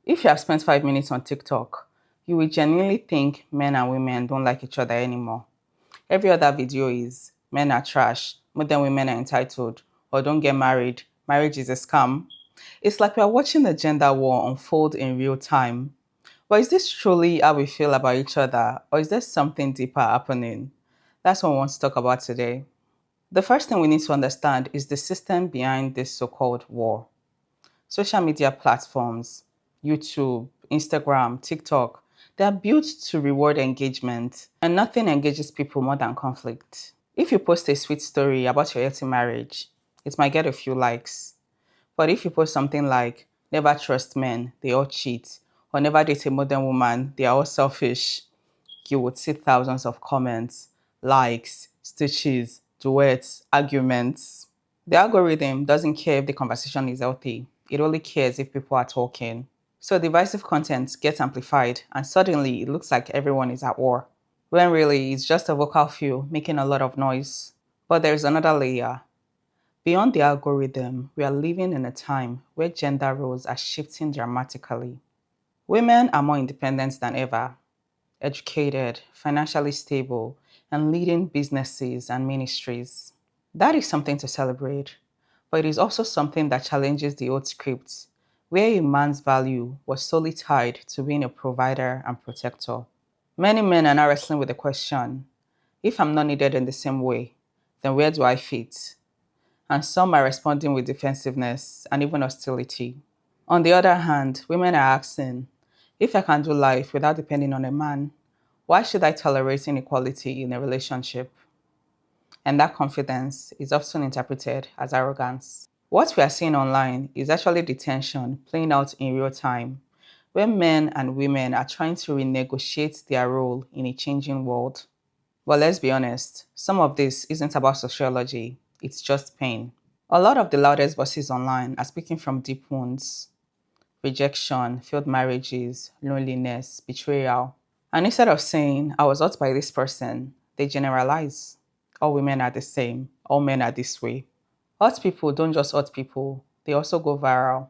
If you have spent 5 minutes on TikTok, you will genuinely think men and women don't like each other anymore. Every other video is men are trash, modern women are entitled, or don't get married, marriage is a scam. It's like we are watching the gender war unfold in real time. But is this truly how we feel about each other, or is there something deeper happening? That's what we want to talk about today. The first thing we need to understand is the system behind this so called war. Social media platforms, YouTube, Instagram, TikTok, they are built to reward engagement, and nothing engages people more than conflict. If you post a sweet story about your healthy marriage, it might get a few likes. But if you post something like, never trust men, they all cheat, or never date a modern woman, they are all selfish, you would see thousands of comments, likes, stitches, duets, arguments. The algorithm doesn't care if the conversation is healthy. It only cares if people are talking. So divisive content gets amplified and suddenly it looks like everyone is at war. When really it's just a vocal few making a lot of noise. But there's another layer. Beyond the algorithm, we are living in a time where gender roles are shifting dramatically. Women are more independent than ever, educated, financially stable, and leading businesses and ministries. That is something to celebrate, but it is also something that challenges the old script, where a man's value was solely tied to being a provider and protector. Many men are now wrestling with the question, if I'm not needed in the same way, then where do I fit? And some are responding with defensiveness and even hostility. On the other hand, women are asking, if I can do life without depending on a man, why should I tolerate inequality in a relationship? And that confidence is often interpreted as arrogance. What we are seeing online is actually the tension playing out in real time, where men and women are trying to renegotiate their role in a changing world. But let's be honest, some of this isn't about sociology, it's just pain. A lot of the loudest voices online are speaking from deep wounds: rejection, failed marriages, loneliness, betrayal. And instead of saying, I was hurt by this person, they generalize. All women are the same, all men are this way. Hurt people don't just hurt people, they also go viral.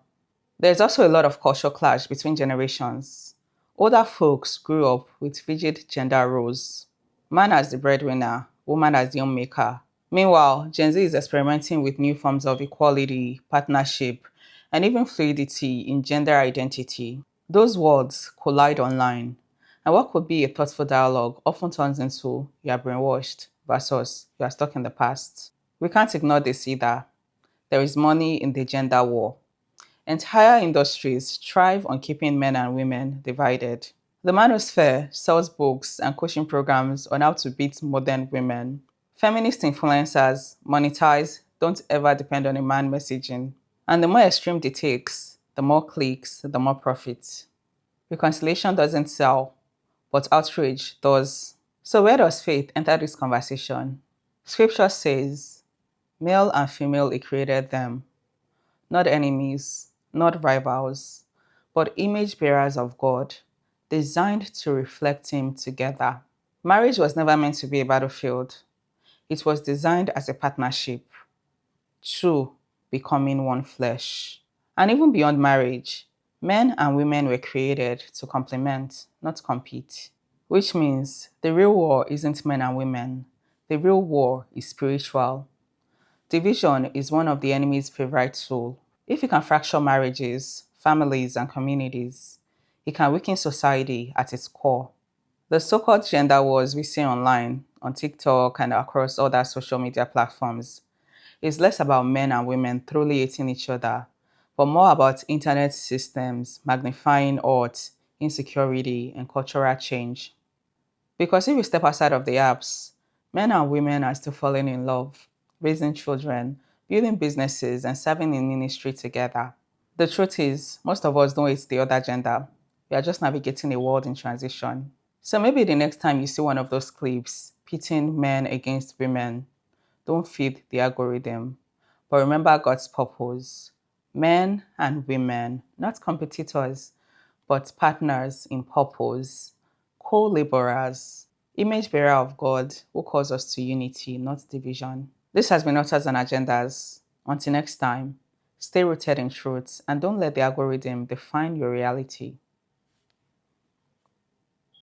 There's also a lot of cultural clash between generations. Older folks grew up with rigid gender roles: man as the breadwinner, woman as the homemaker. Meanwhile, Gen Z is experimenting with new forms of equality, partnership, and even fluidity in gender identity. Those words collide online, and what could be a thoughtful dialogue often turns into you are brainwashed versus you are stuck in the past. We can't ignore this either. There is money in the gender war. Entire industries thrive on keeping men and women divided. The Manosphere sells books and coaching programs on how to beat modern women. Feminist influencers monetize don't ever depend on a man messaging. And the more extreme it takes, the more clicks, the more profit. Reconciliation doesn't sell, but outrage does. So where does faith enter this conversation? Scripture says, male and female he created them, not enemies, not rivals, but image bearers of God, designed to reflect him together. Marriage was never meant to be a battlefield. It was designed as a partnership, two becoming one flesh. And even beyond marriage, men and women were created to complement, not compete. Which means the real war isn't men and women. The real war is spiritual. Division is one of the enemy's favorite tools. If it can fracture marriages, families, and communities, it can weaken society at its core. The so-called gender wars we see online, on TikTok and across other social media platforms, is less about men and women truly hating each other, but more about internet systems magnifying hurt, insecurity, and cultural change. Because if we step outside of the apps, men and women are still falling in love, raising children, building businesses, and serving in ministry together. The truth is, most of us don't hate the other gender. We are just navigating a world in transition. So maybe the next time you see one of those clips pitting men against women, don't feed the algorithm, but remember God's purpose. Men and women, not competitors, but partners in purpose, co-laborers, image bearer of God who calls us to unity, not division. This has been Authors and Agendas. Until next time, stay rooted in truth and don't let the algorithm define your reality.